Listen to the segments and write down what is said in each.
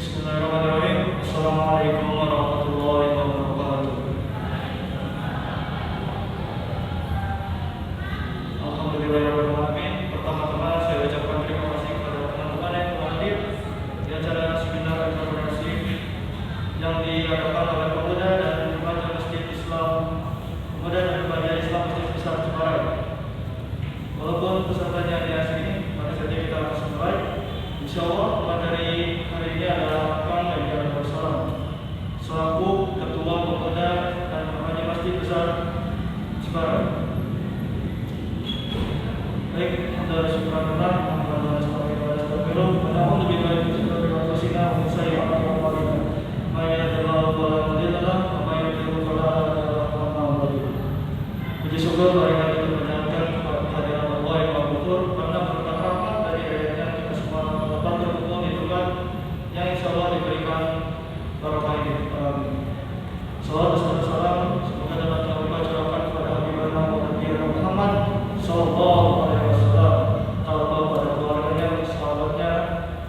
Bismillahirrahmanirrahim. Assalamualaikum warahmatullahi wabarakatuh. Alhamdulillahirabbil alamin. Pertama-tama saya ucapkan terima kasih kepada teman-teman yang telah hadir di acara seminar informasi yang diadakan oleh pemuda dan remaja Masjid Islam, pemuda dan remaja Islam Masjid Besar Ciparai. Walaupun pesertanya di sini, mari saja kita langsung mulai. Insyaallah materi hari ini adalah Kang Ganjar Bersalam selaku Ketua Pemuda dan Remaja Masjid Besar Ciparai. Baik, anda syukurlah, alhamdulillah, astagfirullah, menamun lebih baik dari wasina, saya akan kembali. Mayadallahu wa la mudhillalah, wa mayadallahu wa la hadiyalah. Puji syukur hari ini kita menjalankan kehadiran Allah yang Maha Ghafur karena berkat rahmat dari ayatnya kita semua dapat berkumpul di tempat yang insyaallah diberikan barokah ini. Salawat dan salam semoga dapat kita curahkan kepada Habibana Nabi Muhammad sallallahu alaihi wasallam, kepada keluarganya, sahabatnya,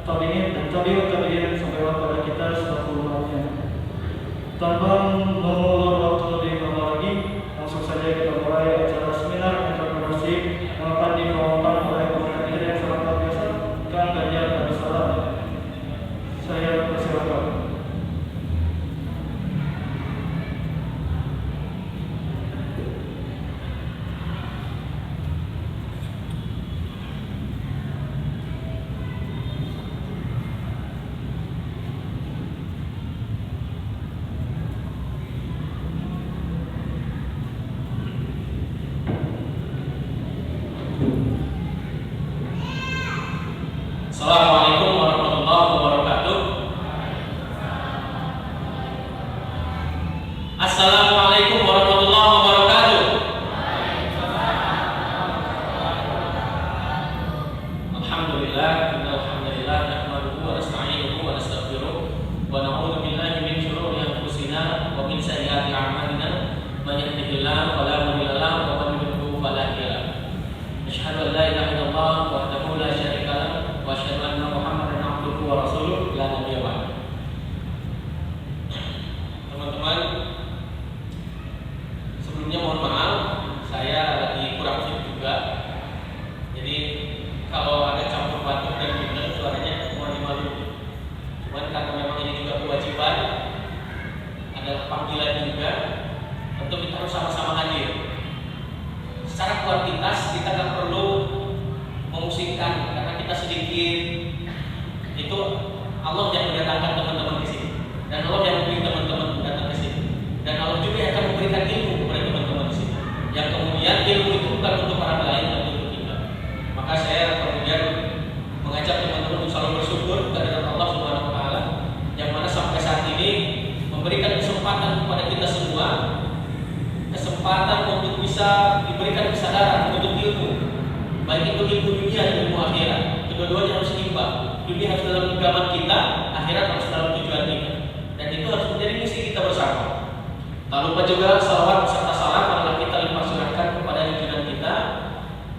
tabi'in dan tabi'in sampai kepada kita selaku umatnya. Tanpa mengulur waktu lebih lama lagi, langsung saja kita mulai acara seminar entrepreneurship yang akan dibawakan oleh pemuda yang sangat luar biasa, Kang Ganjar Bersalam. Saya persilakan. Assalamualaikum warahmatullahi wabarakatuh. Assalamualaikum warahmatullahi wabarakatuh. Alhamdulillah, alhamdulillah, nahmaduhu wa nasta'inuhu wa nastaghfiruh wa na'udzu billahi min shururi anfusina wa min sayyiati a'malina. May yahdihillahu fala mudilla lahu wa man yudlil fala hadiya lahu. Asyhadu an la ilaha illallah wahdahu la syarika lahu wa asyhadu anna Muhammadan abduhu wa rasuluh la nabiyya ba'd. Teman-teman, sebelumnya mohon maaf, saya lagi kurang fit juga. Jadi kalau ada campur batuk dan bindeng suaranya mohon dimaklumi. Cuman karena memang ini juga kewajiban, adalah panggilan juga, tentu kita harus sama-sama hadir. Secara kuantitas kita nggak perlu memusingkan karena kita sedikit. Itu Allah yang mendatangkan teman-teman di sini, dan Allah yang memberi teman-teman datang ke sini, dan Allah juga yang akan memberikan ilmu kepada teman-teman di sini. Yang kemudian ilmu itu bukan untuk orang lain, tapi untuk kita. Maka saya kemudian mengajak teman-teman untuk selalu bersyukur kepada Allah Subhanahu Wa Taala, yang mana sampai saat ini memberikan kesempatan kepada kita semua, kesempatan untuk bisa diberikan kesadaran untuk ilmu, baik itu ilmu dunia dan ilmu akhirat. Kedua-duanya harus seimbang. Dunia harus dalam genggaman kita, akhirat harus dalam tujuan kita, dan itu harus menjadi misi kita bersama. Tak lupa juga salawat serta salam adalah kita limpah curahkan kepada junjungan kita,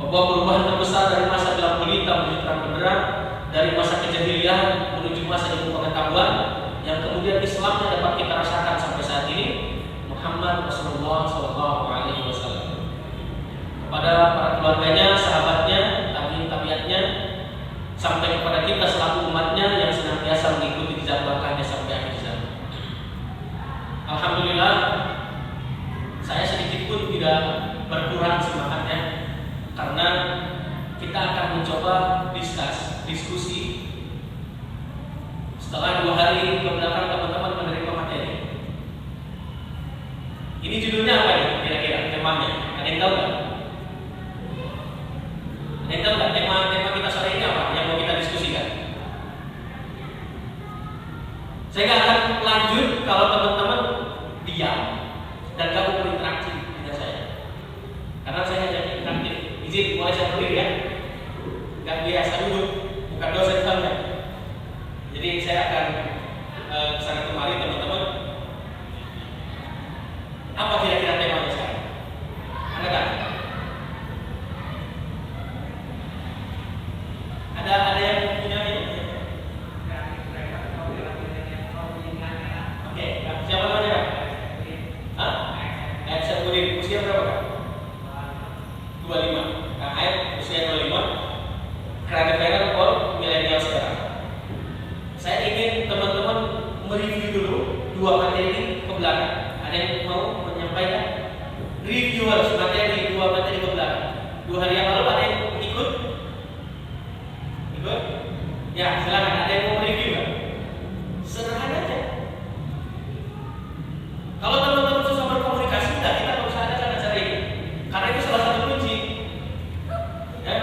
bahwa perubahan terbesar dari masa gelap gulita menuju terang benderang, dari masa kejahilian menuju masa ilmu pengetahuan, yang kemudian Islam yang dapat kita rasakan sampai saat ini, Muhammad Rasulullah SAW. Kepada para keluarganya, sahabatnya, tabi'atnya, sampai kepada kita selaku umatnya yang senantiasa mengikuti jejak langkahnya sampai akhir zaman. Alhamdulillah, saya sedikit pun tidak berkurang semangatnya, karena kita akan mencoba diskusi setelah 2 hari kebelakang teman-teman menerima materi. Ini judulnya apa nih kira-kira temanya? Ada yang tahu nggak? Ada yang tahu nggak tema kita sore ini apa yang mau kita diskusikan? Saya nggak akan lanjut kalau teman-teman diam dan nggak mau berinteraksi dengan saya, karena saya hanya interaktif. Izin, boleh saya berdiri ya? Nggak biasa duduk, bukan dosen saya. Jadi saya akan kesana kemari teman-teman. Apa kira-kira temanya sekarang? Anda kan? Ada yang punya ini? mereview dulu dua materi ke belakang. Ada yang mau menyampaikan? Review harus materi dua materi ke belakang. 2 hari yang lalu ada yang ikut? Ikut? Ya, silakan. Ada yang mau review nggak? Sederhana aja. Kalau teman-teman susah berkomunikasi, kita nggak usah ada cara-cara ini. Karena itu salah satu kunci. Ya?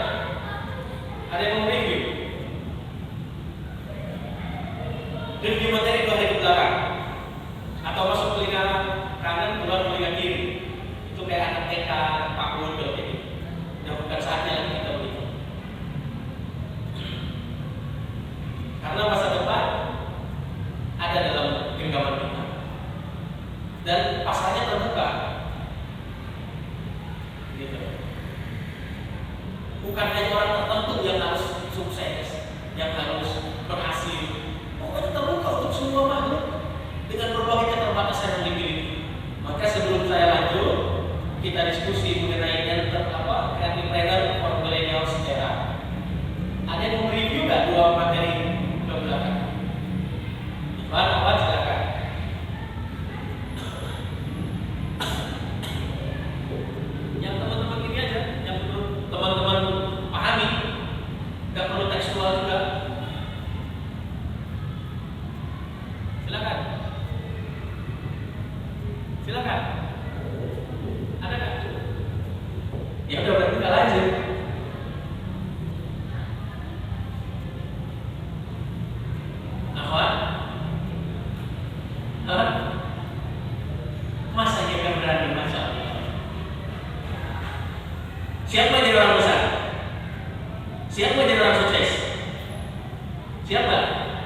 Ada yang mau review? Review materi 2 hari ke belakang. Atau masuk telinga kanan, keluar telinga kiri. Itu kayak anak TK, PAUD kalau gitu. Udah bukan saatnya lagi kita begitu. Karena masa depan ada dalam genggaman kita. Dan pasarnya terbuka. Gitu. Bukan hanya orang tertentu yang harus sukses, yang harus berhasil. Pokoknya terbuka untuk semua makhluk dengan berbagai keterbatasan yang dimiliki. Maka sebelum saya lanjut, kita diskusi mengenai creative planner for millennial sejarah. Ada yang mau review nggak 2 materi ke belakang? Ivan, Awan, silakan. Yang teman-teman ini aja, yang teman-teman pahami, nggak perlu tekstual juga. Silakan. Silakan. Ada nggak? Ya udah berarti kita lanjut. Ahwan? Hah? Masa dia akan berani masya Allah? Siapa jadi orang besar? Siapa jadi orang sukses? Siapa?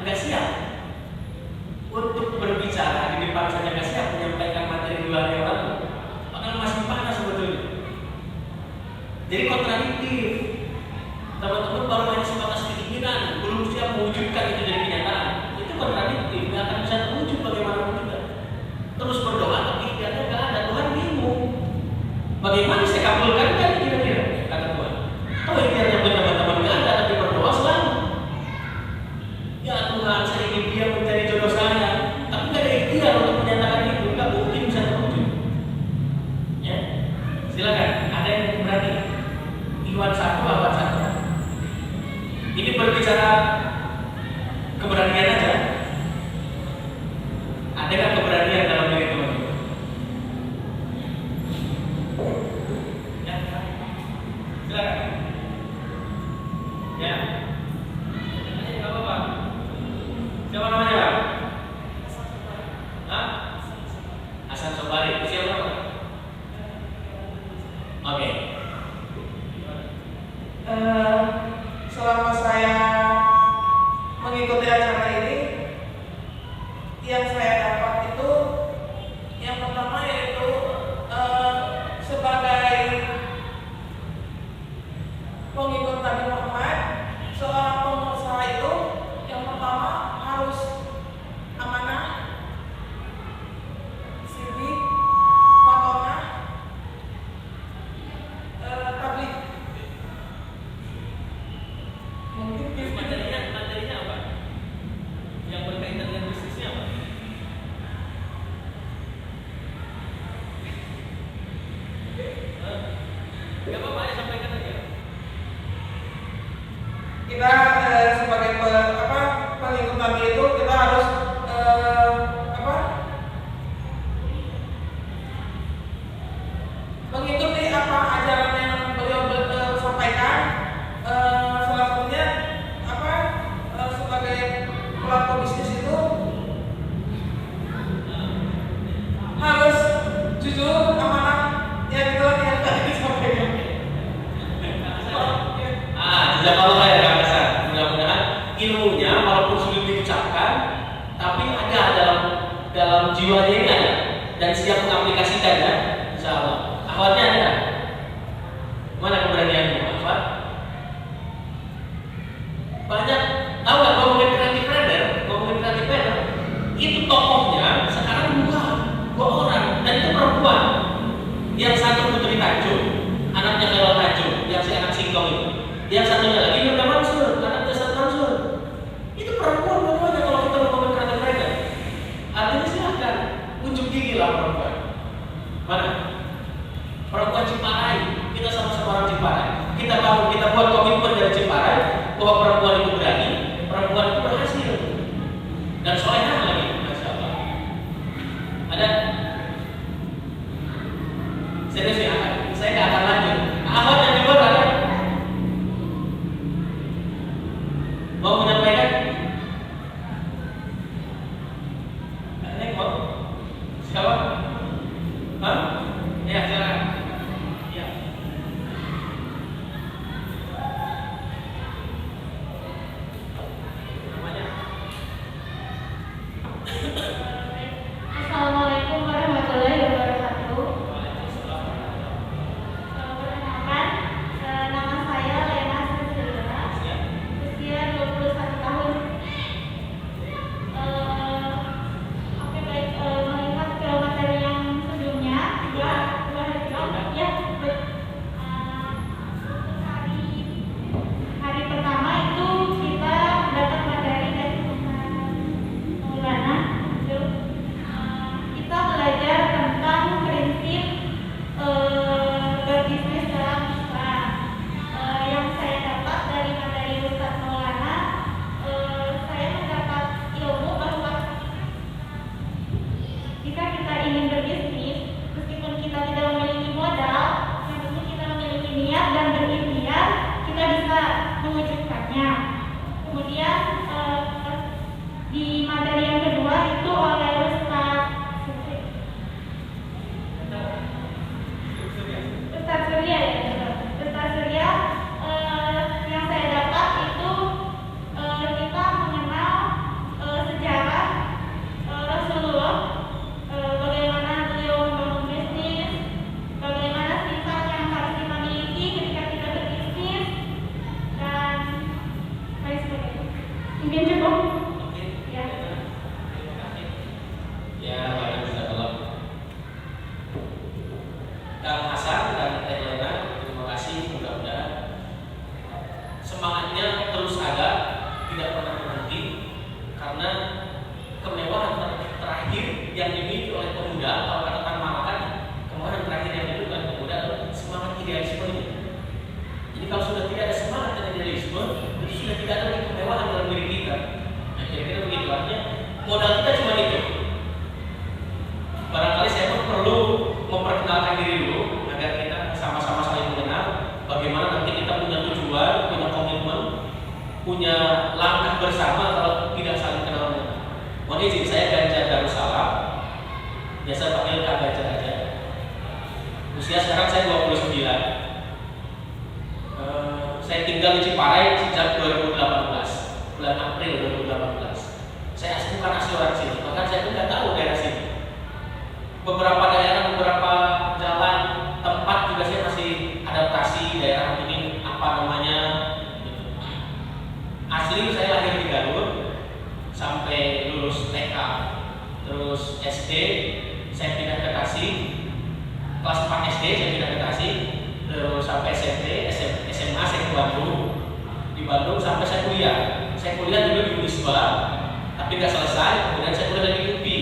Nggak siap untuk berbicara di depan saja, nggak siap menyampaikan materi 2 hari yang lalu. Padahal masih panas sebetulnya. Jadi kontradiktif. Teman-teman baru hanya sebatas keinginan, belum siap mewujudkan itu jadi kenyataan. Itu kontradiktif, nggak akan bisa terwujud bagaimanapun juga. Terus berdoa tapi ikhtiarnya nggak ada. Tuhan bingung. Bagaimana saya kabulkan kan kira-kira kata Tuhan. Oh ikhtiarnya teman-teman nggak ada, tapi berdoa selalu. Ya Tuhan, saya ingin dia menjadi jodoh saya, tapi nggak ada ikhtiar untuk menyatakan itu, nggak mungkin bisa terwujud. Ya, silakan. Ada yang berani? Iwan 1, Awan 1. Ini berbicara keberanian aja. Ada nggak keberanian dalam diri teman-teman? Ya, silakan. Ya, nggak apa-apa. Siapa namanya Pak? Hah? Hasan Sobari. Usia berapa? Oke. Selama saya mengikuti acara ini, yang saya dapat itu yang pertama yaitu sebagai pengikut Nabi Muhammad, seorang pengusaha itu yang pertama harus amanah, sidik, fatonah, tabligh. Mungkin Materinya apa? Yang berkaitan dengan bisnisnya apa? Gak apa-apa, ya sampaikan aja. Kita sebagai pengikut Nabi itu kita harus mengikuti apa ajaran yang beliau sampaikan. Salah satunya sebagai pelaku bisnis itu harus jujur, amanah, ya gitu yang tadi disampaikan. Jazakallah ya Kang Hasan. Mudah-mudahan ilmunya walaupun sulit diucapkan, tapi ada dalam jiwanya ini ada dan siap mengaplikasikan ya. Insyaallah. Akhwatnya ada nggak? Mana keberanianmu, akhwat? Banyak tahu nggak ngomongin creative planner itu tokohnya sekarang dua orang dan itu perempuan. Yang satu Putri Tanjung, anaknya Khairul Tanjung, yang si anak singkong itu. Yang satunya lagi Mirna Mansur, anaknya Ustaz Mansur. Itu perempuan semuanya kalau kita ngomongin creative planner. dan solehah lagi, masya Allah. Ada? Serius ya, saya nggak akan lanjut. Ahmad yang di luar ada? Mau menyampaikan? Ada yang mau? Siapa? Hah? Ya, silakan. Ya. Namanya? Assalamualaikum warahmatullahi wabarakatuh. Perkenalkan, nama saya Lena Cecilia, usia 21 tahun. Oke baik, melihat ke materi yang sebelumnya, dua hari ya. Untuk hari pertama itu kita dapat materi dari Maulana. Kita belajar tentang prinsip berbisnis dalam Islam. Yang saya dapat dari materi Ustaz Maulana, saya mendapat ilmu bahwa jika kita ingin berbisnis, meskipun kita tidak memiliki modal, yang penting kita memiliki niat dan berikhtiar, kita bisa mewujudkannya. Kemudian di materi yang kedua itu oleh Ustaz Surya ya, Ustaz Surya, yang saya dapat itu kita mengenal sejarah Rasulullah, bagaimana beliau membangun bisnis, bagaimana sifat yang harus kita miliki ketika kita berbisnis, dan lain sebagainya. Mungkin cukup. Ya. Terima kasih. Ya, baik, Ustaz. Kang Hasan dan Teh Lena, terima kasih. Mudah-mudahan semangatnya terus ada, tidak pernah berhenti, karena kemewahan terakhir yang dimiliki oleh pemuda, kalau katakan malahan, kemewahan terakhir yang dimiliki oleh pemuda adalah semangat idealisme ini. Jadi kalau sudah tidak ada semangat dan idealisme, itu sudah tidak ada lagi kemewahan dalam diri kita. Nah, kira-kira begitu, artinya modal kita cuma itu. Barangkali saya pun perlu memperkenalkan diri dulu agar kita sama-sama saling mengenal, bagaimana nanti kita punya tujuan, punya komitmen, punya langkah bersama kalau tidak saling kenal. Mohon izin, saya Ganjar Darussalam, biasa panggil Kak Ganjar aja. Usia sekarang saya 29. Saya tinggal di Ciparai sejak 2018, bulan April 2018. Saya bukan asli orang sini, bahkan saya pun nggak tahu daerah sini. Beberapa daerah, beberapa jalan, tempat juga saya masih adaptasi daerah ini apa namanya. Asli saya lahir di Garut sampai lulus TK, terus SD saya pindah ke Tasik, kelas 4 SD saya pindah ke Tasik, terus sampai SMP, SMA saya ke Bandung, di Bandung sampai saya kuliah. Saya kuliah dulu di Unisba, tapi nggak selesai. Kemudian saya kuliah di UPI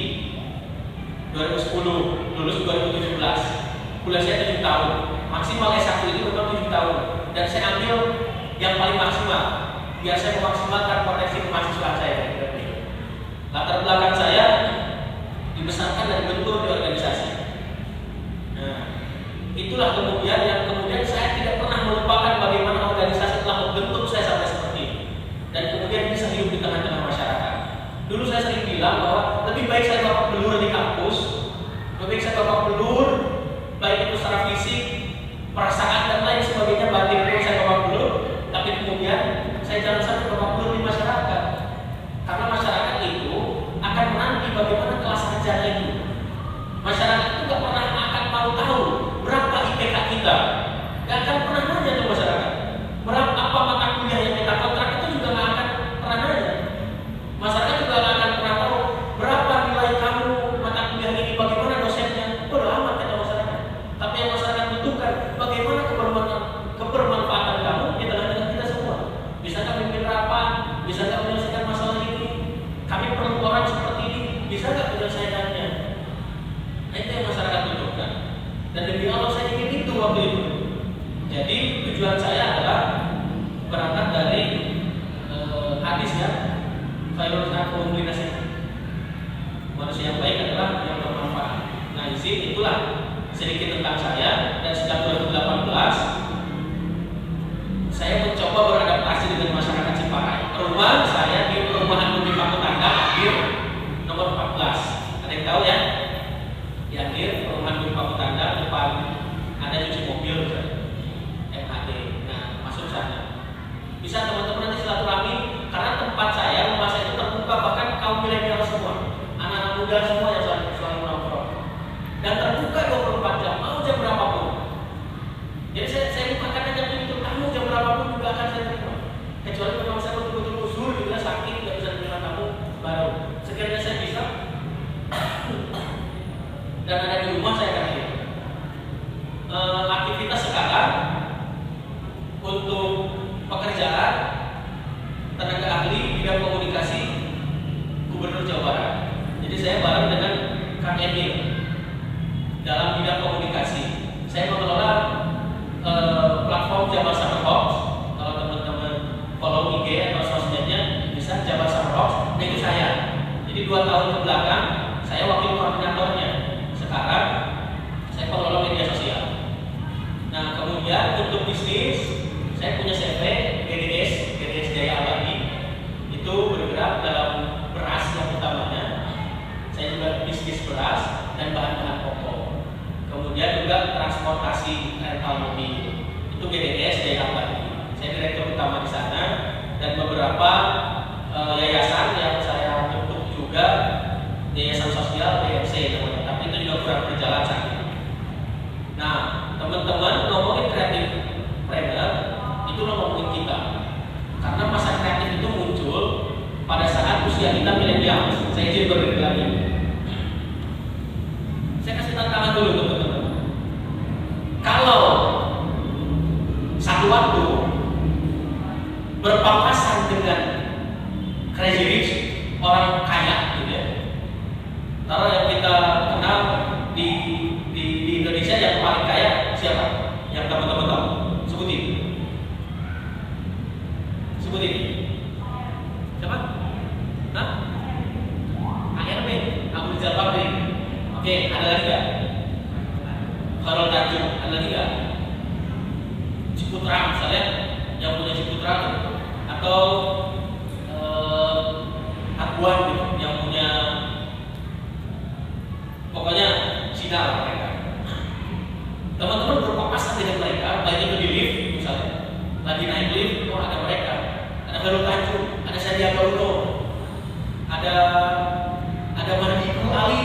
2010, lulus 2017. Kuliah saya 7 tahun. Maksimal S1 itu memang 7 tahun. Dan saya ambil yang paling maksimal, biar saya memaksimalkan potensi kemahasiswaan saya. Latar belakang saya dibesarkan dan dibentuk di organisasi. Nah, itulah kemudian yang kemudian saya tidak pernah melupakan bagaimana organisasi telah membentuk saya sampai seperti ini. Dan kemudian bisa hidup di tengah-tengah masyarakat. Dulu saya sering bilang bahwa lebih baik saya babak belur di kampus, lebih baik saya babak belur, baik itu secara fisik, perasaan dan lain sebagainya, batin pun saya babak belur, tapi kemudian saya jangan sampai babak belur di masyarakat, karena masyarakat itu akan menanti bagaimana kelas ajarnya itu. Masyarakat itu gak pernah akan mau tahu berapa IPK kita, gak akan pernah nanya ke masyarakat berapa apa mata kuliah yang kita kontrak, itu juga gak akan pernah nanya. Masyarakat juga gak akan pernah tahu berapa nilai kamu mata kuliah ini, bagaimana dosennya. Bodoh amat kata masyarakat. Tapi yang masyarakat butuhkan bagaimana kebermanfaatan kamu di tengah-tengah kita semua. Bisakah memimpin rapat? Bisakah menyelesaikan masalah ini? Kami perlu orang seperti ini. Bisa nggak menyelesaikannya? Nah, itu yang masyarakat butuhkan. Dan demi Allah saya ingin itu waktu itu. Jadi tujuan saya adalah berangkat dari hadis ya, Khairul Nasi manusia yang baik adalah yang bermanfaat. Nah, izin itulah sedikit tentang saya. Dan sejak 2018 saya mencoba beradaptasi dengan masyarakat Ciparai. Rumah saya di perumahan Bumi Pakutanda akhir nomor 14. Ada yang tahu ya? Di akhir perumahan Bumi Pakutanda depan ada cuci mobil MHD. Nah, masuk sana. Bisa teman-teman nanti silaturahmi karena tempat saya, rumah saya itu terbuka bahkan kaum milenial semua, anak-anak muda semua yang selalu nongkrong. Dan terbuka 24 jam, mau jam berapapun. Jadi saya bukakan jam itu, kamu jam berapapun juga akan saya terima. Kecuali memang saya betul-betul usul juga sakit, tidak bisa menerima kamu baru. Sekiranya saya bisa dan ada di rumah saya akan kirim. Aktivitas sekarang untuk pekerjaan tenaga ahli bidang komunikasi Gubernur Jawa Barat. Jadi saya bareng dengan Kang Emil dalam bidang komunikasi. Saya mengelola platform Jabar Summer Hoax. Kalau teman-teman follow IG atau sosmednya bisa Jabar Summer Hoax. Nah, itu saya. Jadi 2 tahun ke belakang saya wakil koordinatornya. Sekarang saya pengelola media sosial. Nah, kemudian untuk bisnis saya punya CV GDS Jaya Abadi. Itu bergerak dalam beras yang utamanya. Saya juga bisnis beras dan bahan-bahan pokok. Kemudian juga transportasi rental mobil. Itu GDS Jaya Abadi. Saya direktur utama di sana dan beberapa yayasan yang saya bentuk juga, yayasan sosial BMC namanya. Tapi itu juga kurang berjalan saat ini. Nah, teman-teman ngomongin kreatif trainer itu ngomongin kita. Karena masa kreatif itu muncul pada saat usia kita milenial. Saya izin berdiri lagi. Saya kasih tantangan dulu teman-teman. Kalau satu waktu berpapasan dengan Crazy Rich, orang kaya gitu ya. Taruh yang kita kenal di Indonesia yang paling kaya siapa? Yang teman-teman tahu? Sebutin. Siapa? Hah? ARB, Abu Rizal Bakri. Oke, ada lagi nggak? Khairul Tanjung, ada lagi nggak? Ciputra misalnya, yang punya Ciputra atau Aguan gitu, yang punya pokoknya sinar mereka. Teman-teman berpapasan dengan mereka, baik itu di lift misalnya, lagi naik lift, oh ada mereka, ada Khairul Tanjung, ada Sandiaga Uno, ada Mardiku Ali,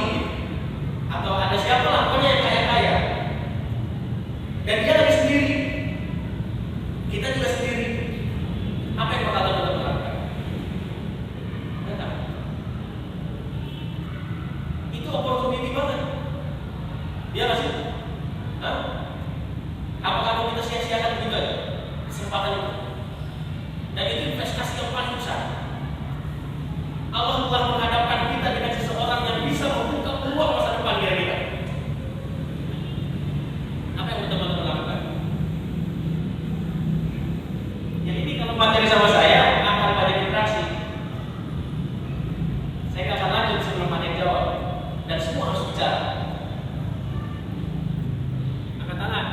atau ada siapa lah, pokoknya yang kaya-kaya. Dan dia lagi sendiri, kita juga sendiri. Apa yang bakal teman-teman lakukan? Itu opportunity banget. Dia nggak sih? Hah? Apakah mau kita sia-siakan juga kesempatan itu? Dan itu investasi yang paling besar. Allah telah menghadapkan kita dengan seseorang yang bisa membuka peluang masa depan diri kita. Apa yang teman-teman lakukan? Ya ini kalau materi sama saya akan banyak interaksi. Saya nggak akan lanjut sebelum ada yang jawab. Dan semua harus bicara. Angkat tangan.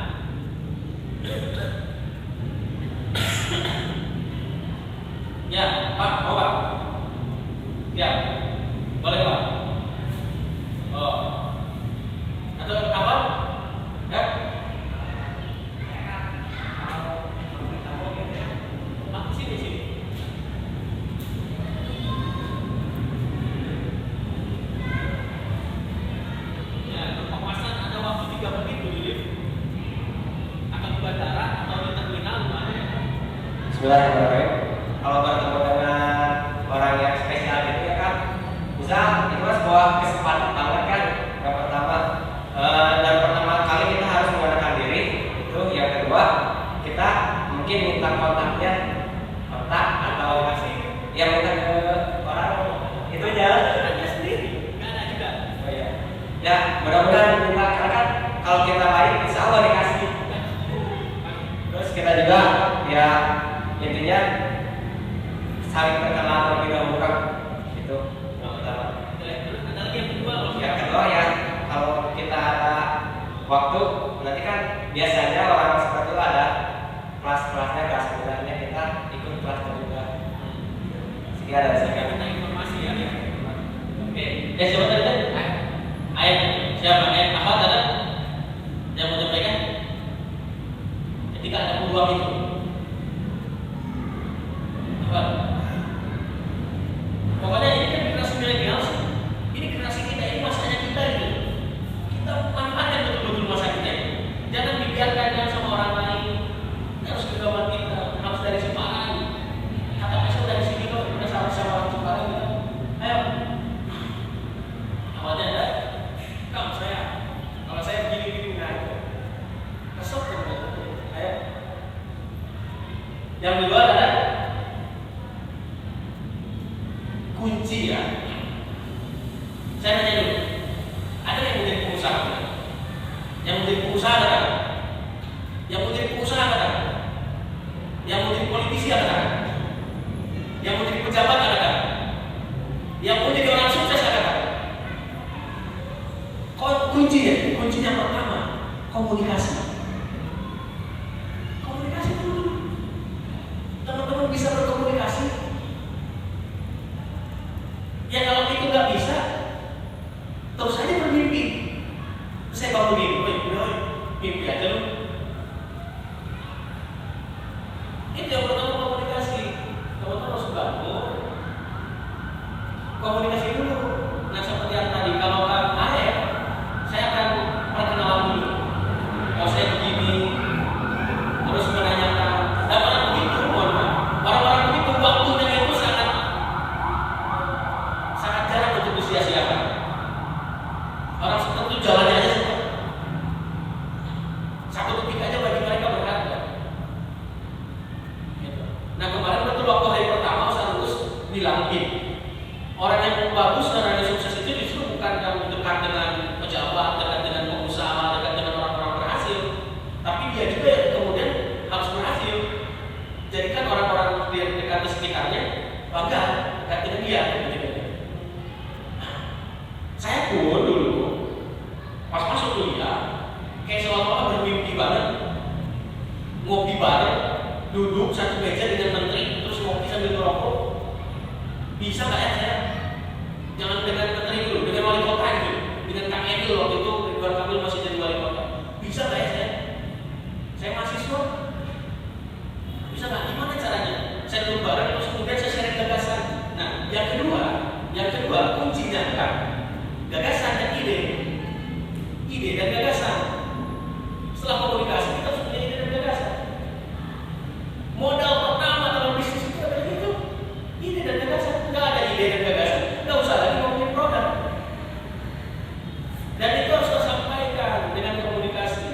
Ya, Pak, mau Pak? Ya, boleh Pak. Oh, atau apa? Ya. Pak, sini. Ya, pemapasan ada waktu 3 menit dulu. Akan di bandara atau di terminal mana? Bismillahirrahmanirrahim. Kalau bertemu dengan orang yang spesial gitu ya kan, bisa itu sebuah kesempatan banget kan. Yang pertama dan pertama kali kita harus menggunakan diri itu. Yang kedua kita mungkin minta kontaknya, kontak atau yang minta ke orang itu aja sendiri. Nggak ada juga. Oh iya. Ya mudah-mudahan minta karena kan kalau kita baik insya Allah dikasih. Terus kita juga ya intinya saling berkenalan terlebih dahulu kan, itu yang pertama. Terus ada lagi yang kedua waktu nanti kan biasanya orang seperti itu ada kelas-kelasnya, kelas pilihannya, kita ikut kelasnya juga. Sekian dari saya. Saya minta informasi ya. Oke. Siapa tadi? Ayat siapa? Ayat apa tadi? Yang mau disampaikan? Ketika ada peluang itu. Apa? Pokoknya ini kan generasi milenial sih. Ini generasi kita, ini masanya kita gitu. Kita manfaatkan betul-betul masa kita ini. Jangan dibiarkan sama orang lain. Harus kegawat kita, harus dari Semarang. Kata besok dari sini kok udah sama-sama orang Semarang gitu. Ayo. Awalnya ada, kamu saya. Kalau saya begini-begini nah itu. Kesel kan? Ayo. Yang kedua adalah kunci ya. Saya nanya dulu, ada yang menjadi pengusaha? Yang menjadi pengusaha ada? Yang menjadi pengusaha ada? Yang menjadi politisi ada? Yang menjadi pejabat ada? Yang menjadi orang sukses ada? Kunci ya, kuncinya pertama komunikasi. Komunikasi dulu. Teman-teman bisa berkomunikasi. Ya kalau itu nggak bisa, terus aja bermimpi. Saya baru mimpi aja lu. Ini yang pertama komunikasi. Teman-teman harus bangun. Komunikasi dulu. Nah seperti yang tadi, kalau saya akan perkenalan dulu. Kalau saya begini, terus menanyakan, dapat begitu, orang-orang begitu waktunya itu sangat jarang untuk disia-siakan. Orang seperti itu jalannya aja semua. Satu detik aja bagi mereka berharga. Gitu. Nah kemarin betul waktu hari pertama Ustaz Lulus bilang gini, orang yang bagus dan ada sukses itu justru bukan yang dekat dengan pejabat, dekat dengan pengusaha, dekat dengan orang-orang berhasil, tapi dia juga yang kemudian harus berhasil. Jadikan orang-orang yang dekat di sekitarnya bangga dekat dengan dia. Saya pun dulu pas masuk kuliah kayak seolah-olah bermimpi banget, ngopi bareng, duduk satu meja dengan menteri, terus ngopi sambil ngerokok. Bisa nggak ya saya? Jangan dengan menteri dulu, dengan wali kota gitu, dengan Kang Emil waktu itu Ridwan Kamil masih jadi wali kota. Bisa nggak ya saya? Saya mahasiswa. Bisa nggak? Gimana caranya? Saya duduk bareng terus kemudian saya sharing gagasan. Nah, yang kedua kuncinya kan gagasan dan ide dan gagasan. Setelah komunikasi kita harus punya ide dan gagasan. Modal pertama dalam bisnis itu adalah itu, ide dan gagasan. Nggak ada ide dan gagasan, nggak usah lagi ngomongin produk. Dan itu harus tersampaikan dengan komunikasi.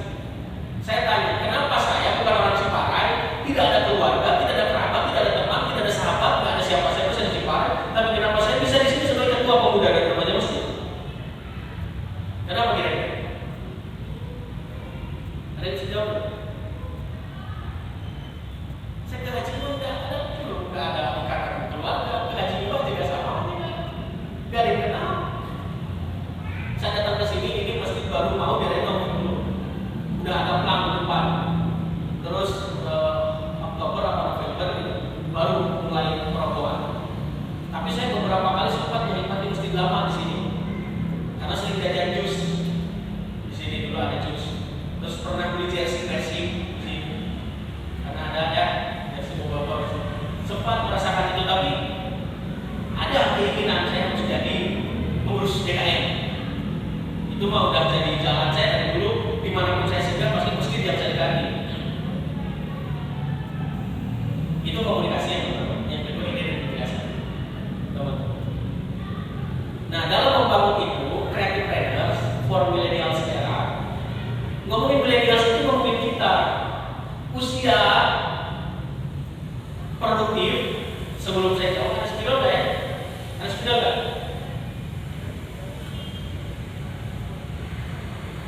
Saya tanya, kenapa saya bukan orang Ciparai, tidak ada keluarga, tidak ada kerabat, tidak ada teman, tidak ada sahabat, nggak ada siapa-siapa saya di Ciparai, tapi kenapa saya bisa di sini sebagai ketua pemuda dan remaja masjid? Kenapa kira-kira? Ada yang bisa jawab? Saya ke Haji Iwan nggak ada ikatan keluarga, ke Haji Iwan juga sama aja, nggak ada yang kenal. Saya datang ke sini, ini masjid baru mau direnovasi dulu, udah ada plan ke depan. Terus Oktober atau November gitu, baru mulai perobohan. Tapi saya beberapa kali sempat menikmati masjid lama di sini. Karena sering jajan jus di sini dulu ada jus. Terus pernah beli jersey Persib di sini. Karena ada jersey Bogor. Sempat merasakan itu, tapi ada keinginan saya harus jadi pengurus DKM. Itu mah udah jadi jalan saya dari dulu. Dimanapun saya singgah pasti masjid yang saya dekati. Itu komunikasi yang pertama. Yang kedua ide dan gagasan. Nah dalam membangun itu Creative Trainers for Millennials era, ngomongin millennials itu ngomongin kita usia produktif. Sebelum saya jawab, ada spidol nggak ya? Ada spidol nggak?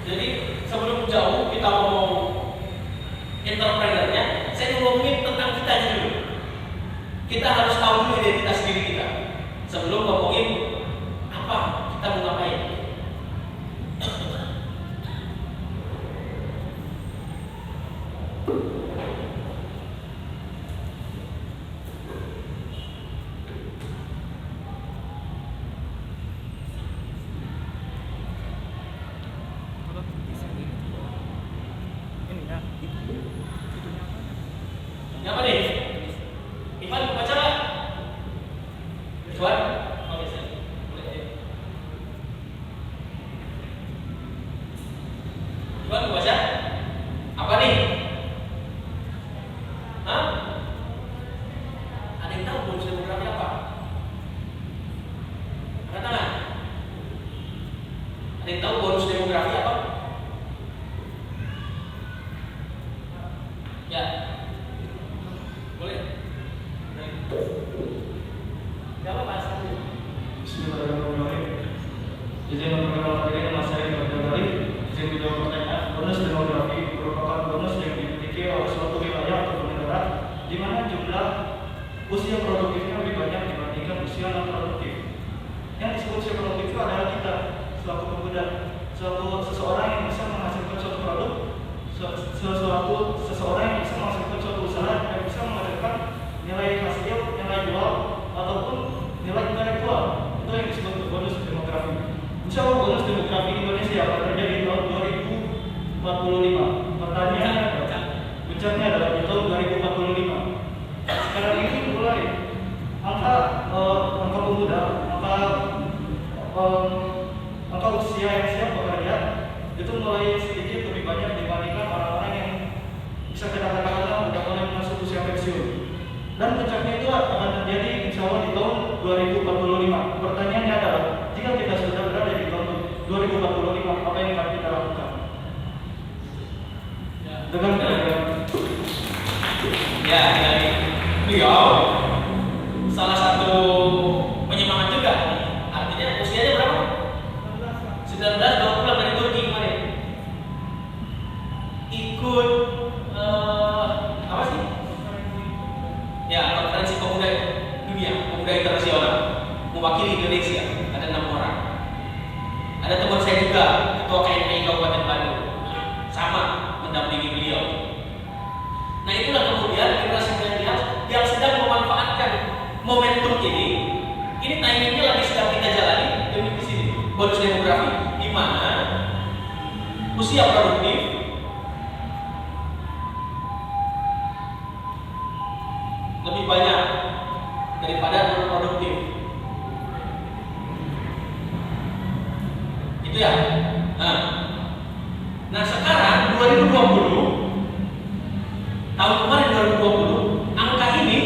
Jadi sebelum jauh kita ngomong entrepreneurnya, saya ngomongin tentang kita dulu. Kita harus tahu dulu identitas diri kita sebelum ngomongin apa kita mau ngapain. Ada yang tahu bonus demografi apa? Ya, boleh. Siapa Pak Sandi? Bismillahirrahmanirrahim. Izin memperkenalkan diri, nama saya Ibrahim Dari. Izin menjawab pertanyaan. Bonus demografi merupakan bonus yang dimiliki oleh suatu wilayah atau negara di mana jumlah usia produktifnya lebih banyak dibandingkan usia non produktif. Yang disebut usia produktif itu adalah kita selaku pemuda, seseorang yang bisa menghasilkan suatu produk, seseorang yang bisa menghasilkan suatu usaha yang bisa menghasilkan nilai hasil, nilai jual ataupun nilai intelektual. Itu yang disebut bonus demografi. Insya Allah bonus demografi Indonesia akan terjadi di tahun 2045. Pertanyaannya adalah, puncaknya adalah di tahun 2045. Sekarang ini mulai angka pemuda, angka usia yang siap bekerja itu mulai sedikit lebih banyak dibandingkan orang-orang yang bisa kita katakan sudah mulai masuk usia pensiun. Dan puncaknya itu akan terjadi insya Allah di tahun 2045. Pertanyaannya adalah, jika kita sudah berada di tahun 2045, apa yang akan kita lakukan? Dengan Ya, dari beliau salah satu penyemangat juga. Artinya usianya berapa? 19 baru pulang dari Turki kemarin. Ikut apa sih? Ya, konferensi pemuda dunia, pemuda internasional, mewakili Indonesia. Ada 6 orang. Ada teman saya juga, ketua KNPI Kabupaten Bandung, sama mendampingi beliau. Nah, itulah kemudian generasi milenial yang sedang memanfaatkan momentum ini. Ini timingnya lagi sedang kita jalani demi di sini. Bonus demografi di mana usia produktif lebih banyak daripada non produktif. Itu ya. Nah sekarang 2020, tahun kemarin 2020, angka ini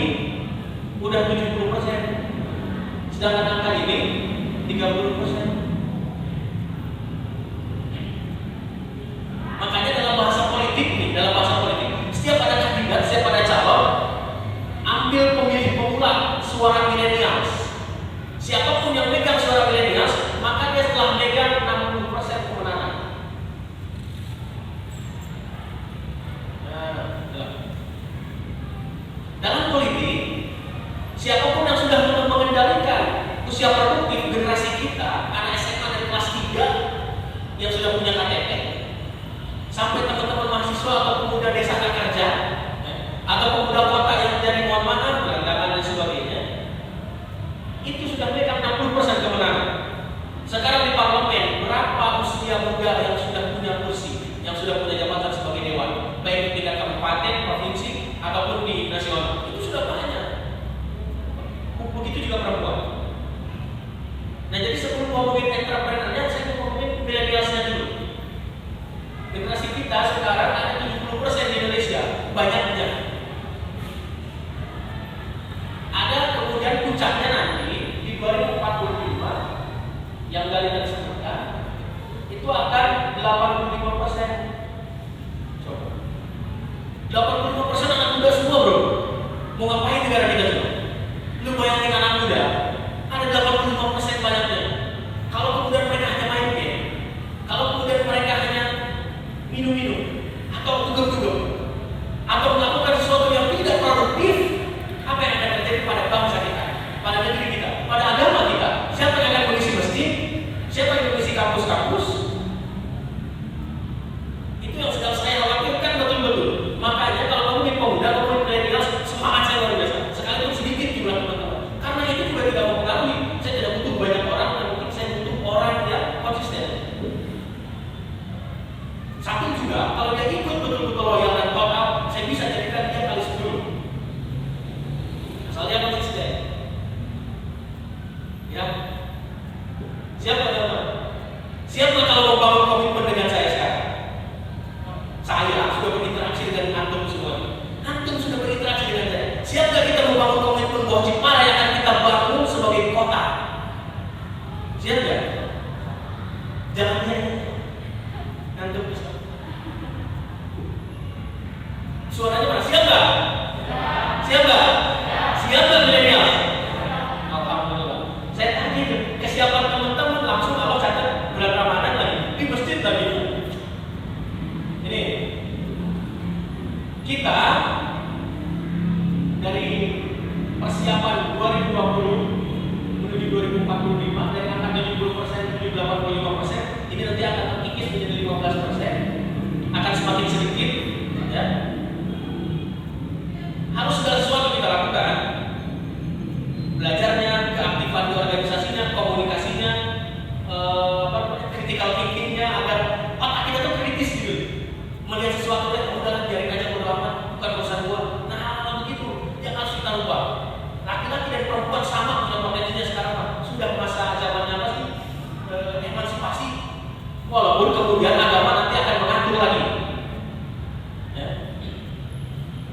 udah 70%, sedangkan angka ini 30%. Makanya dalam bahasa politik nih, setiap ada kandidat, setiap ada calon, ambil pemilih pemula suara milenials. Siapapun yang megang suara milenials, maka dia telah megang 60% kemenangan. Dalam politik, siapapun yang sudah mengendalikan usia produktif generasi kita, anak SMA dari kelas 3 yang sudah punya KTP, sampai teman-teman mahasiswa atau pemuda desa kerja, atau pemuda kota yang menjadi mohon maaf, gelandangan dan sebagainya, itu sudah megang 60% kemenangan. Sekarang di parlemen, berapa usia muda yang sudah punya kursi, yang sudah punya jabatan sebagai dewan, baik di tingkat kabupaten, provinsi, ataupun di nasional, itu sudah banyak. Begitu juga perempuan. Nah, jadi sebelum ngomongin entrepreneurnya, saya mau ngomongin milenialsnya dulu. Generasi kita sekarang ada 70% di Indonesia, banyaknya. Ada kemudian puncaknya nanti di 2045 yang dari tadi sebutkan itu akan 85%. Coba. 85% anak muda semua, bro. Mau ngapain negara kita coba? Lu bayangin anak muda, ada 85% banyaknya. Kalau kemudian mereka hanya main game, kalau kemudian mereka hanya minum-minum atau dugem-dugem atau melakukan sesuatu yang tidak produktif, apa yang akan terjadi pada bangsa kita, pada negeri kita, pada agama kita? Siapa yang akan mengisi masjid? Siapa yang mengisi kampus-kampus? Itu yang sedang saya khawatirkan betul-betul. Makanya kalau ngomongin pemuda, ngomongin milenial, semangat saya luar biasa. Sekalipun sedikit jumlah teman-teman, karena itu juga tidak mempengaruhi. Saya tidak butuh banyak orang, dan mungkin saya butuh orang yang konsisten. Satu juga, kalau dia ikut betul-betul loyal dan total, saya bisa jadikan dia kali 10. Asal dia konsisten. Ya. Siapa teman-teman? Siapa kalau mau bangun komitmen dengan saya sekarang? Saya sudah berinteraksi dengan antum semua. Antum sudah berinteraksi dengan saya. Siap gak kita membangun komitmen bahwa Jepara yang akan kita bangun sebagai kota? Siap gak? Jangan nyanyi. Ngantuk bisa. Suaranya mana? Siap nggak? Siap nggak? Siap nggak milenial? Alhamdulillah. Saya tanya kesiapan teman-teman langsung kalau catat bulan Ramadan lagi di masjid lagi. Ini kita dari persiapan 2020 menuju 2045 dari angka 70% menuju 85%, ini nanti akan terkikis menjadi 15%, akan semakin sedikit, ya. Harus segala sesuatu kita lakukan, belajarnya, keaktifan di organisasinya, komunikasinya, critical thinkingnya, agar otak kita tuh kritis gitu, melihat sesuatu yang udah biarin aja bodo amat, bukan urusan gua. Nah, begitu yang harus kita ubah. Laki-laki dan perempuan sama punya potensinya sekarang, Pak. Sudah masa zamannya apa sih? Emansipasi. Walaupun kemudian agama nanti akan mengatur lagi. Ya.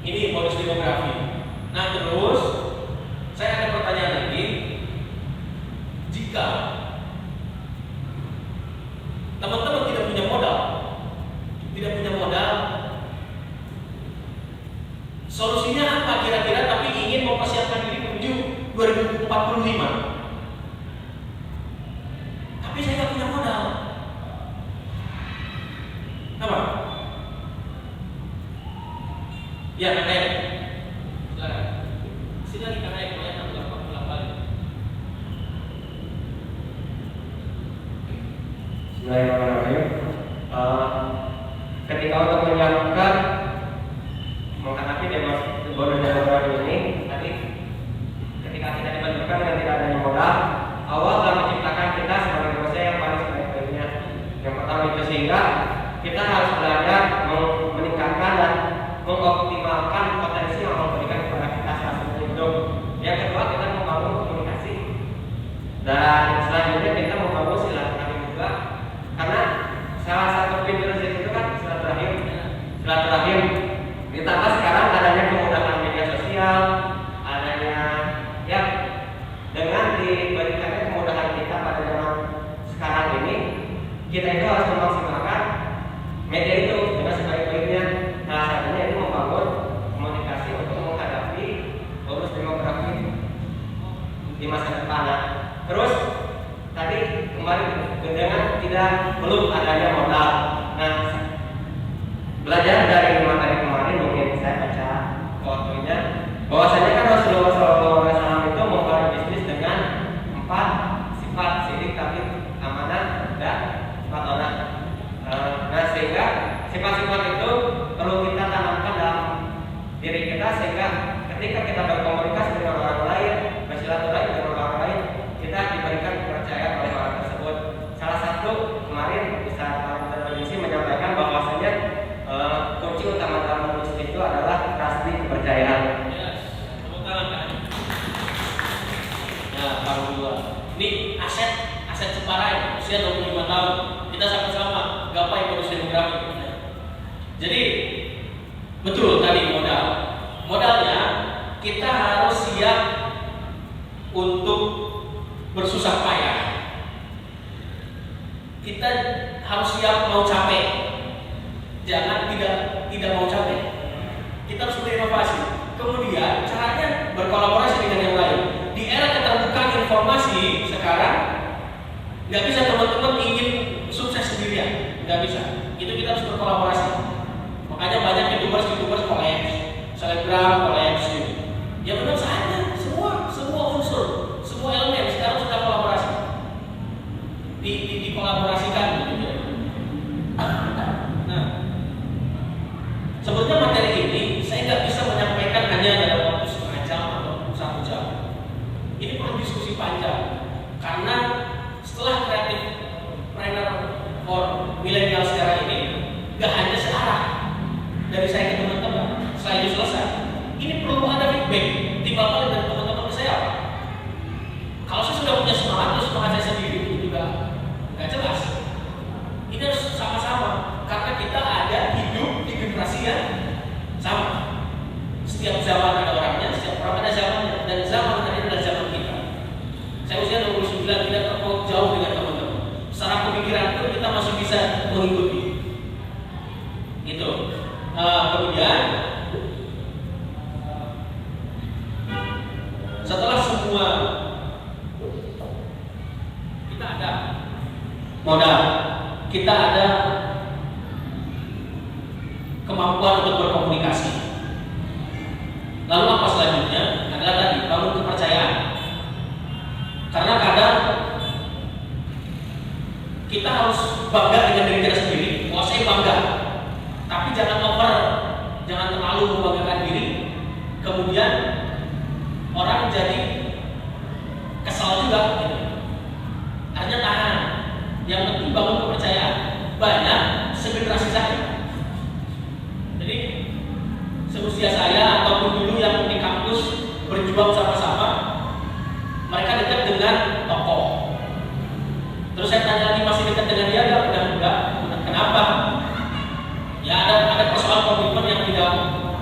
Ini bonus demografi. Nah, terus saya ada pertanyaan lagi. Jika teman-teman tidak punya modal, solusinya apa kira-kira, tapi ingin mempersiapkan diri menuju 2045, tapi saya nggak punya modal, apa? Ya, KKN. Silakan. Sini lagi KKN, banyak yang ulang balik. Bismillahirrahmanirrahim. Ketika untuk menyiapkan menghadapi bonus demografi ini, tadi ketika kita dibentukkan dengan tidak adanya modal, Allah telah menciptakan kita sebagai manusia yang paling sebaik-baiknya. Yang pertama itu, sehingga kita harus belajar meningkatkan dan mengoptimalkan potensi yang Allah berikan kepada kita saat hidup. Yang kedua, kita membangun komunikasi, dan selanjutnya kita membangun silaturahim juga, karena salah satu pintu rezeki itu kan silaturahim. Ditambah sekarang adanya kemudahan media sosial, adanya ya, dengan diberikannya kemudahan kita pada zaman sekarang ini, kita itu harus memaksimalkan media itu dengan sebaik-baiknya. Salah satunya itu membangun komunikasi untuk menghadapi bonus demografi di masa depan. Terus tadi kemarin dengan belum adanya modal. Nah, belajar dari materi kemarin, mungkin saya baca waktunya, bahwasanya kan Rasulullah SAW itu memulai bisnis dengan 4 sifat: sidik, tabligh, amanah, dan sifat ona. Nah, sehingga sifat-sifat itu perlu kita tanamkan dalam diri kita, sehingga ketika kita berkomunikasi dengan orang lain, bersilaturahmi dengan orang lain, kita diberikan kepercayaan oleh orang tersebut. Salah satu kemarin Ustaz Al-Mutarisi menyampaikan bahwasanya kunci utama dalam bisnis itu adalah trust, kepercayaan. Yes, tepuk tangan kan? Ya, alhamdulillah. Ini aset Ciparai, usia 25 tahun. Kita sama-sama gapai bonus demografi. Jadi betul tadi modalnya kita harus siap untuk bersusah payah. Kita harus siap mau capek. Jangan tidak mau capek. Kita harus berinovasi. Kemudian caranya berkolaborasi dengan yang lain. Di era keterbukaan informasi sekarang, nggak bisa teman-teman ingin sukses sendirian, nggak bisa. Itu kita harus berkolaborasi. Makanya banyak YouTubers collabs, selebgram collabs gitu. Ya benar saja, semua unsur, semua elemen sekarang sudah kolaborasi. Dikolaborasikan gitu. Nah, sebetulnya materi ini saya nggak bisa menyampaikan hanya dalam waktu setengah jam atau 1 jam. Ini perlu diskusi panjang, karena setelah kreatif trainer for milenial sekarang ini nggak hanya searah dari saya ke teman-teman. Setelah itu selesai, ini perlu ada feedback timbal dari teman-teman ke saya. Kalau saya sudah punya semangat, terus semangat saya sendiri itu juga nggak jelas. bisa mengikuti. Gitu. Kemudian setelah semua kita ada modal, kita ada kemampuan untuk berkomunikasi. Lalu apa selanjutnya? Adalah tadi bangun kepercayaan. Karena kadang kita harus bangga dengan diri kita sendiri. Wah, saya bangga. Tapi jangan over, jangan terlalu membanggakan diri. Kemudian orang jadi kesal juga. Gitu. Artinya tahan. Yang penting bangun kepercayaan. Banyak segenerasi saya. Jadi seusia saya ataupun dulu yang di kampus berjuang sama-sama, mereka dekat dengan tokoh. Terus saya tanya lagi, masih dekat dengan dia enggak? Kenapa? Ya ada persoalan komitmen yang tidak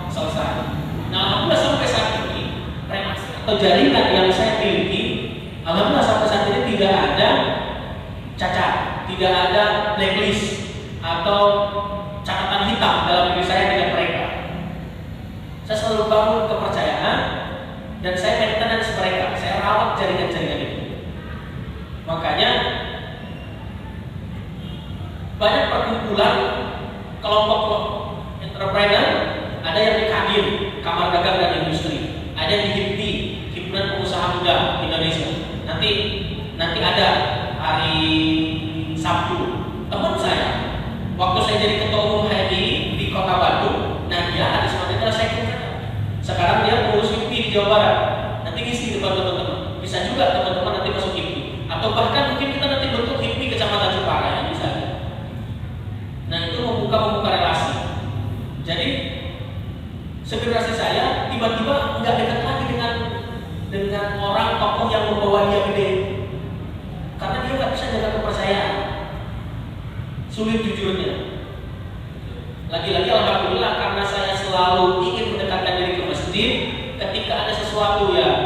selesai. Nah, alhamdulillah sampai saat ini relasi atau jaringan yang saya miliki, alhamdulillah sampai saat ini tidak ada cacat, tidak ada blacklist atau catatan hitam dalam diri saya dengan mereka. Saya selalu bangun kepercayaan dan saya maintenance mereka, saya rawat jaringan-jaringan itu. Makanya banyak perkumpulan kelompok entrepreneur, ada yang di Kadin, Kamar Dagang dan Industri, ada yang di HIPMI, Himpunan Pengusaha Muda Indonesia. Nanti ada hari Sabtu. Teman saya, waktu saya jadi ketua umum HMI di Kota Bandung, nah dia ada semuanya saya kenal. Sekarang dia mengurus HIPMI di Jawa Barat. Nanti ngisi depan teman-teman. Bisa juga teman-teman nanti masuk HIPMI. Atau bahkan mungkin kita nanti bentuk HIPMI Kecamatan Jepara, ya bisa. Nah itu membuka relasi. Jadi segenerasi saya tiba-tiba nggak dekat lagi dengan orang tokoh yang membawa dia gede, karena dia nggak bisa jaga kepercayaan. Sulit jujurnya. Lagi-lagi alhamdulillah karena saya selalu ingin mendekatkan diri ke masjid. Ketika ada sesuatu yang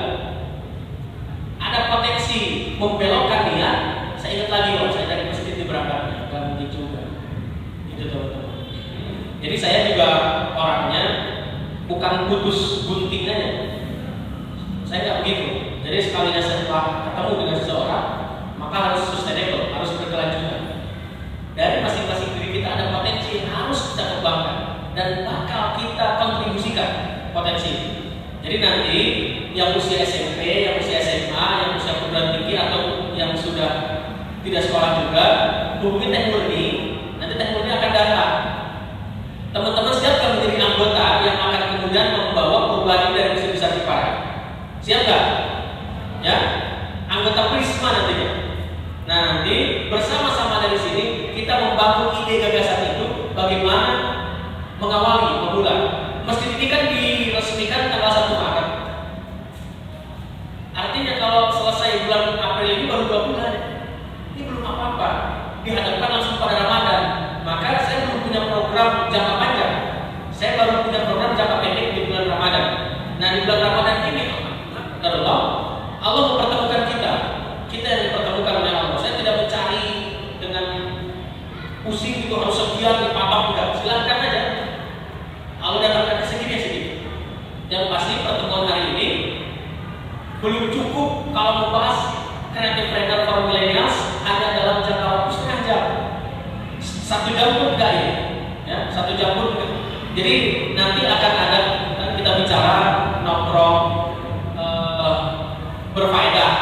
ada potensi membelokkan niat, saya ingat lagi, saya dari masjid diberangkatnya, nggak mungkin juga. Itu teman-teman. Jadi saya juga orangnya bukan putus gunting aja. Saya nggak begitu. Jadi sekalinya setelah ketemu dengan seseorang, maka harus sustainable, harus berkelanjutan. Dari masing-masing diri kita ada potensi yang harus kita kembangkan dan bakal kita kontribusikan potensi. Jadi nanti yang usia SMP, yang usia SMA, yang usia perguruan tinggi atau yang sudah tidak sekolah juga, hubungi Teh Murni. Nanti Teh Murni akan datang. Teman-teman siapkan menjadi anggota yang akan kemudian membawa perubahan dari Masjid Besar Jepara. Siap nggak? Ya, anggota Prisma nantinya. Nah nanti bersama-sama dari sini kita membangun ide gagasan itu bagaimana mengawali memulai. Masjid ini kan diresmikan tanggal 1 Maret. Artinya kalau selesai bulan April ini baru 2 bulan. Ini belum apa-apa. Dihadapkan langsung pada Ramadan. Maka saya belum punya program jangka panjang. Saya baru punya program jangka pendek di bulan Ramadan. Nah di bulan Ramadan ini Allah mempertemukan kita. Kita yang dipertemukan oleh Allah. Saya tidak mencari dengan pusing itu harus sekian dipatok enggak. Silahkan aja. Allah datangkan ke segini. Yang pasti pertemuan hari ini belum cukup kalau membahas creative planner for millennials hanya dalam jangka waktu setengah jam. 1 jam pun enggak ya. Ya, 1 jam pun enggak. Jadi nanti akan ada kita bicara nongkrong berfaedah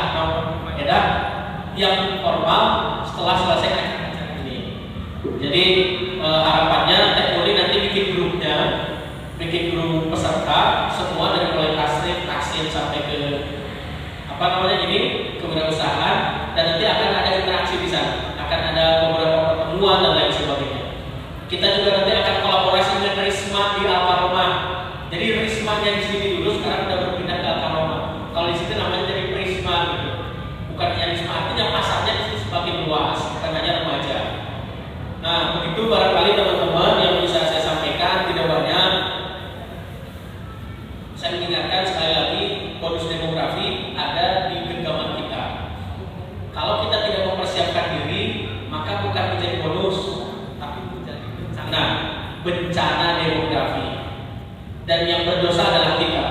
yang formal setelah selesai acara ini. Jadi harapannya Teh Murni nanti bikin grup peserta semua dari mulai taksin sampai ke kewirausahaan, dan nanti akan ada interaksi di sana, akan ada beberapa pertemuan dan lain sebagainya. Kita juga nanti akan kolaborasi dengan Risma di Alfaroma. Jadi Rismanya di sini dulu, sekarang udah berpindah ke Alfaroma. Kalau di sini namanya jadi Prisma gitu. Bukan hanya Risma, artinya pasarnya di sini semakin luas, bukan hanya remaja. Nah, begitu barangkali teman-teman yang bisa saya sampaikan, tidak banyak. Saya mengingatkan sekali lagi, bonus demografi ada di genggaman kita. Kalau kita tidak mempersiapkan diri, maka bukan menjadi bonus, bencana demografi. Dan yang berdosa adalah kita.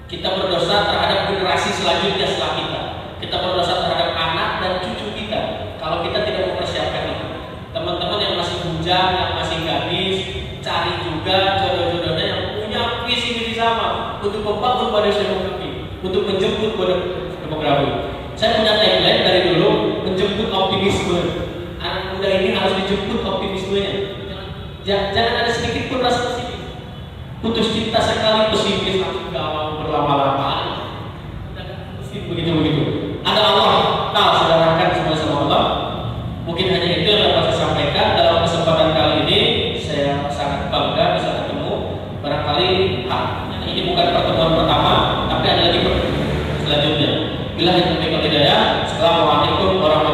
Kita berdosa terhadap generasi selanjutnya setelah kita. Kita berdosa terhadap anak dan cucu kita kalau kita tidak mempersiapkan itu. Teman-teman yang masih bujang, yang masih gadis, cari juga jodoh-jodohnya yang punya visi misi sama untuk membangun bonus demografi, untuk menjemput bonus demografi. Saya punya tagline dari dulu, menjemput optimisme. Anak muda ini harus dijemput optimismenya. Jangan ada sedikit pun rasa pesimis. Putus cinta sekali pesimis, gawang berlama-lama. Begitu. Ada Allah, saudarakan semua sama Allah. Mungkin hanya itu yang dapat saya sampaikan dalam kesempatan kali ini. Saya sangat bangga bisa ketemu. Barangkali ini bukan pertemuan pertama, tapi ada lagi pertemuan selanjutnya. Bila itu hidayah. Assalamualaikum warahmatullahi wabarakatuh.